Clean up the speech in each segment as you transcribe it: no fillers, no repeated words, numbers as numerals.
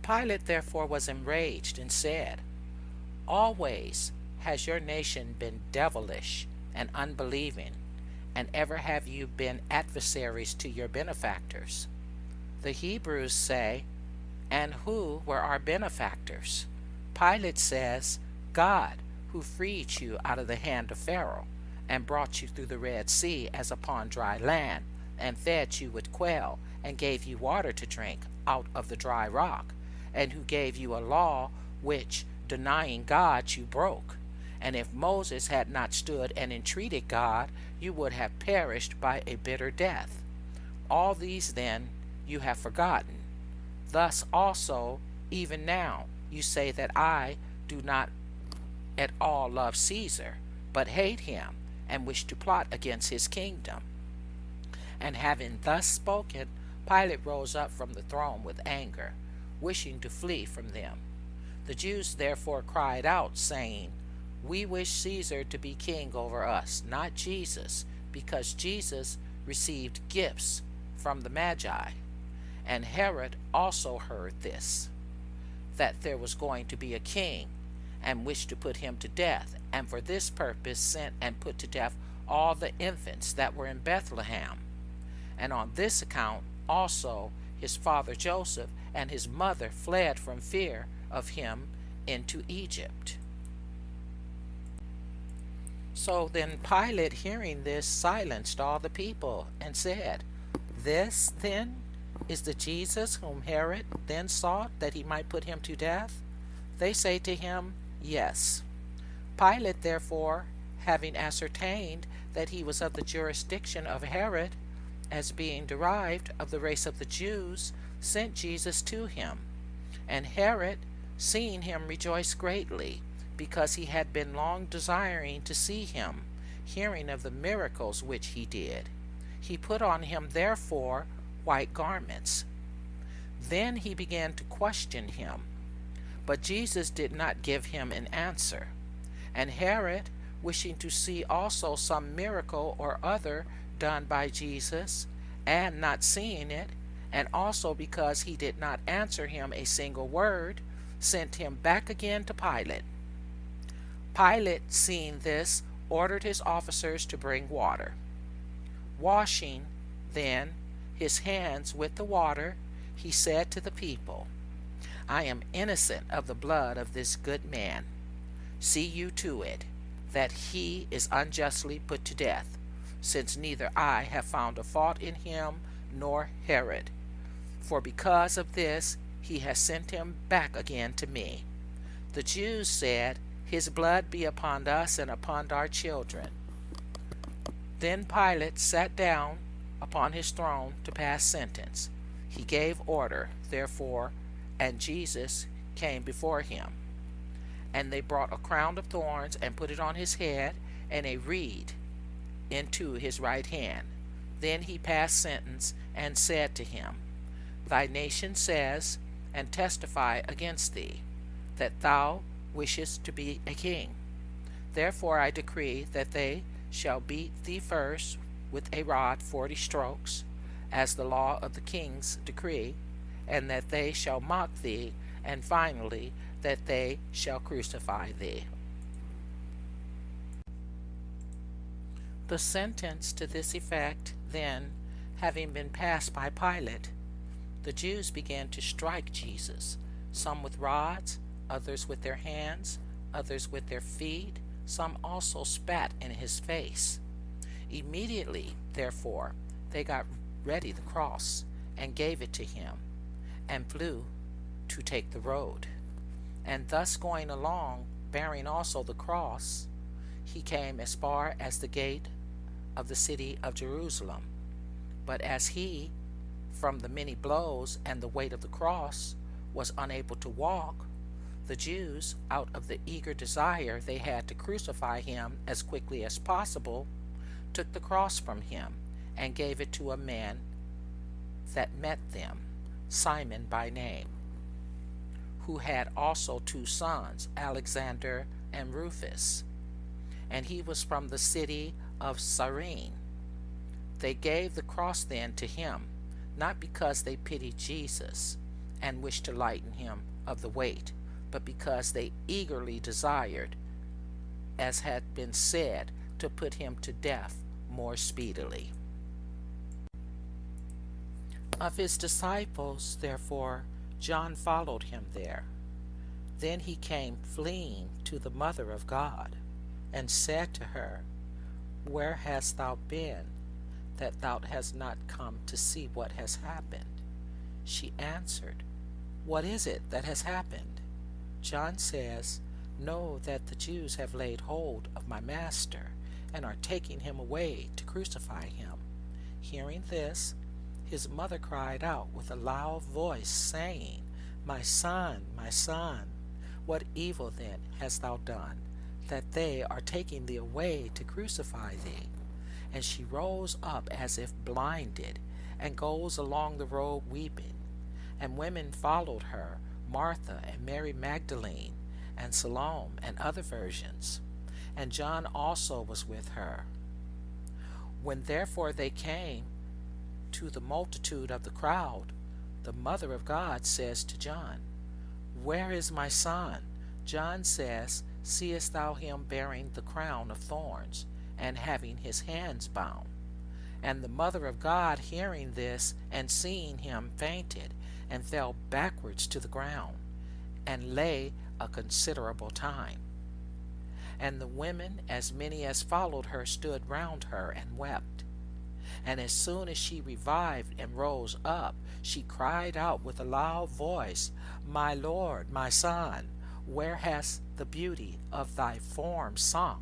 Pilate therefore was enraged and said, Always has your nation been devilish and unbelieving, and ever have you been adversaries to your benefactors. The Hebrews say, And who were our benefactors? Pilate says, God, who freed you out of the hand of Pharaoh, and brought you through the Red Sea as upon dry land, and fed you with quail, and gave you water to drink out of the dry rock, and who gave you a law which, denying God, you broke. And if Moses had not stood and entreated God, you would have perished by a bitter death. All these then you have forgotten. Thus also, even now, you say that I do not at all love Caesar, but hate him, and wish to plot against his kingdom. And having thus spoken, Pilate rose up from the throne with anger, wishing to flee from them. The Jews therefore cried out, saying, We wish Caesar to be king over us, not Jesus, because Jesus received gifts from the Magi. And Herod also heard this, that there was going to be a king, and wished to put him to death, and for this purpose sent and put to death all the infants that were in Bethlehem. And on this account also his father Joseph and his mother fled from fear of him into Egypt. So then Pilate, hearing this, silenced all the people, and said, This, then, is the Jesus whom Herod then sought, that he might put him to death? They say to him, Yes. Pilate, therefore, having ascertained that he was of the jurisdiction of Herod, as being derived of the race of the Jews, sent Jesus to him. And Herod, seeing him, rejoiced greatly, because he had been long desiring to see him, hearing of the miracles which he did. He put on him therefore white garments. Then he began to question him, but Jesus did not give him an answer. And Herod, wishing to see also some miracle or other done by Jesus, and not seeing it, and also because he did not answer him a single word, sent him back again to Pilate. Pilate, seeing this, ordered his officers to bring water. Washing, then, his hands with the water, he said to the people, I am innocent of the blood of this good man. See you to it, that he is unjustly put to death, since neither I have found a fault in him nor Herod. For because of this he has sent him back again to me. The Jews said, His blood be upon us and upon our children. Then Pilate sat down upon his throne to pass sentence. He gave order, therefore, and Jesus came before him. And they brought a crown of thorns and put it on his head, and a reed into his right hand. Then he passed sentence and said to him, Thy nation says, and testify against thee, that thou wishest to be a king. Therefore I decree that they shall beat thee first with a rod 40 strokes, as the law of the kings decree, and that they shall mock thee, and finally that they shall crucify thee. The sentence to this effect, then, having been passed by Pilate, the Jews began to strike Jesus, some with rods, others with their hands, others with their feet, some also spat in his face. Immediately, therefore, they got ready the cross, and gave it to him, and flew to take the road. And thus going along, bearing also the cross, he came as far as the gate of the city of Jerusalem. But as he, from the many blows and the weight of the cross, was unable to walk, the Jews, out of the eager desire they had to crucify him as quickly as possible, took the cross from him and gave it to a man that met them, Simon by name, who had also 2 sons, Alexander and Rufus, and he was from the city of Cyrene. They gave the cross then to him, not because they pitied Jesus, and wished to lighten him of the weight, but because they eagerly desired, as had been said, to put him to death more speedily. Of his disciples, therefore, John followed him there. Then he came fleeing to the mother of God, and said to her, Where hast thou been, that thou hast not come to see what has happened? She answered, What is it that has happened? John says, Know that the Jews have laid hold of my master, and are taking him away to crucify him. Hearing this, his mother cried out with a loud voice, saying, my son, what evil then hast thou done, that they are taking thee away to crucify thee? And she rose up as if blinded, and goes along the road weeping. And women followed her, Martha and Mary Magdalene, and Salome, and other virgins. And John also was with her. When therefore they came to the multitude of the crowd, the mother of God says to John, Where is my son? John says, Seest thou him bearing the crown of thorns, and having his hands bound? And the mother of God, hearing this, and seeing him, fainted, and fell backwards to the ground, and lay a considerable time. And the women, as many as followed her, stood round her and wept. And as soon as she revived and rose up, she cried out with a loud voice, My Lord, my son, where has the beauty of thy form sunk?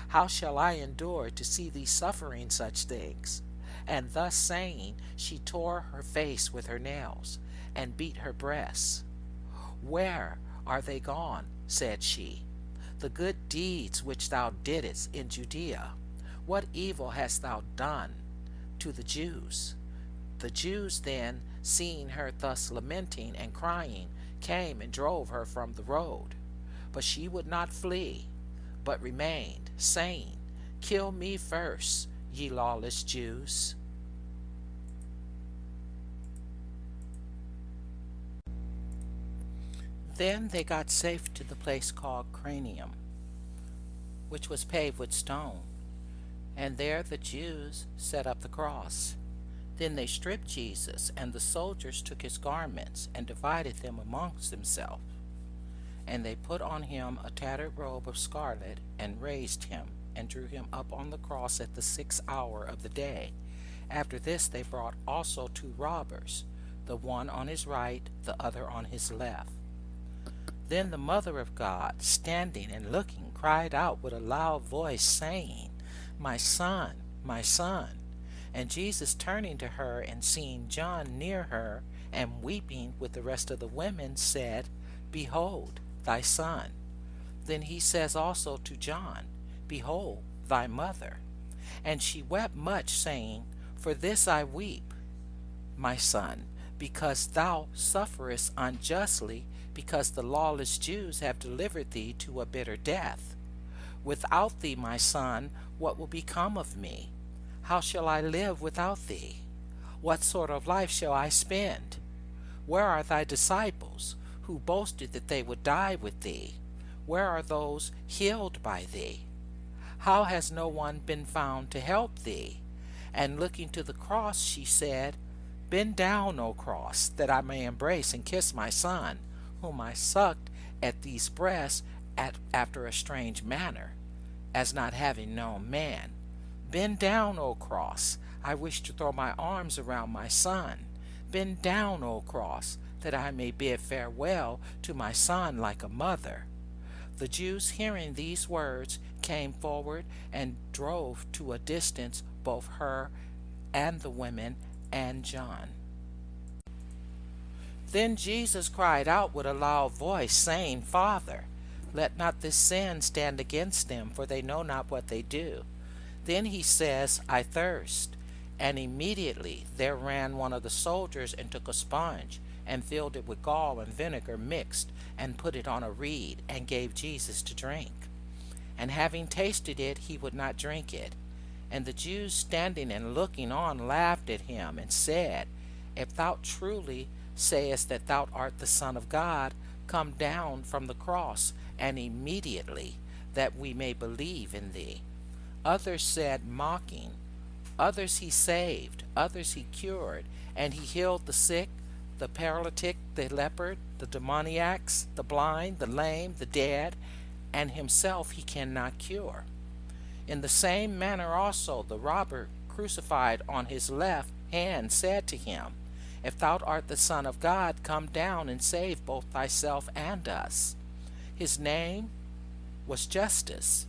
How shall I endure to see thee suffering such things? And thus saying, she tore her face with her nails, and beat her breasts. Where are they gone, said she, the good deeds which thou didst in Judea? What evil hast thou done to the Jews? The Jews then, seeing her thus lamenting and crying, came and drove her from the road. But she would not flee, but remained, saying, Kill me first, ye lawless Jews. Then they got safe to the place called Cranium, which was paved with stone, and there the Jews set up the cross. Then they stripped Jesus, and the soldiers took his garments, and divided them amongst themselves. And they put on him a tattered robe of scarlet, and raised him, and drew him up on the cross at the 6th hour of the day. After this they brought also 2 robbers, the one on his right, the other on his left. Then the mother of God, standing and looking, cried out with a loud voice, saying, my son, And Jesus, turning to her and seeing John near her, and weeping with the rest of the women, said, Behold, thy son. Then he says also to John, Behold, thy mother. And she wept much, saying, For this I weep, my son, because thou sufferest unjustly, because the lawless Jews have delivered thee to a bitter death. Without thee, my son, what will become of me? How shall I live without thee? What sort of life shall I spend? Where are thy disciples, who boasted that they would die with thee? Where are those healed by thee? How has no one been found to help thee? And looking to the cross, she said, Bend down, O cross, that I may embrace and kiss my son, whom I sucked at these breasts after a strange manner, as not having known man. Bend down, O cross, I wish to throw my arms around my son. Bend down, O cross, that I may bid farewell to my son like a mother. The Jews, hearing these words, came forward and drove to a distance both her and the women and John. Then Jesus cried out with a loud voice, saying, Father, let not this sin stand against them, for they know not what they do. Then he says, I thirst. And immediately there ran one of the soldiers and took a sponge, and filled it with gall and vinegar mixed, and put it on a reed, and gave Jesus to drink. And having tasted it, he would not drink it. And the Jews standing and looking on laughed at him, and said, If thou truly sayest that thou art the Son of God, come down from the cross, and immediately, that we may believe in thee. Others said, mocking. Others he saved, others he cured, and he healed the sick, the paralytic, the leopard, the demoniacs, the blind, the lame, the dead, and himself he cannot cure. In the same manner also the robber crucified on his left hand said to him, If thou art the Son of God, come down and save both thyself and us. His name was Justus.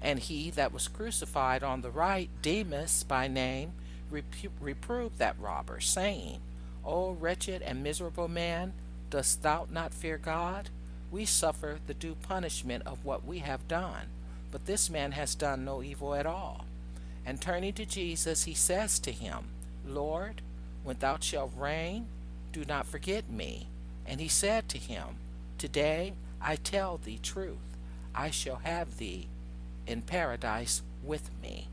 And he that was crucified on the right, Demas by name, reproved that robber, saying, O wretched and miserable man, dost thou not fear God? We suffer the due punishment of what we have done, but this man has done no evil at all. And turning to Jesus, he says to him, Lord, when thou shalt reign, do not forget me. And he said to him, Today I tell thee truth, I shall have thee in paradise with me.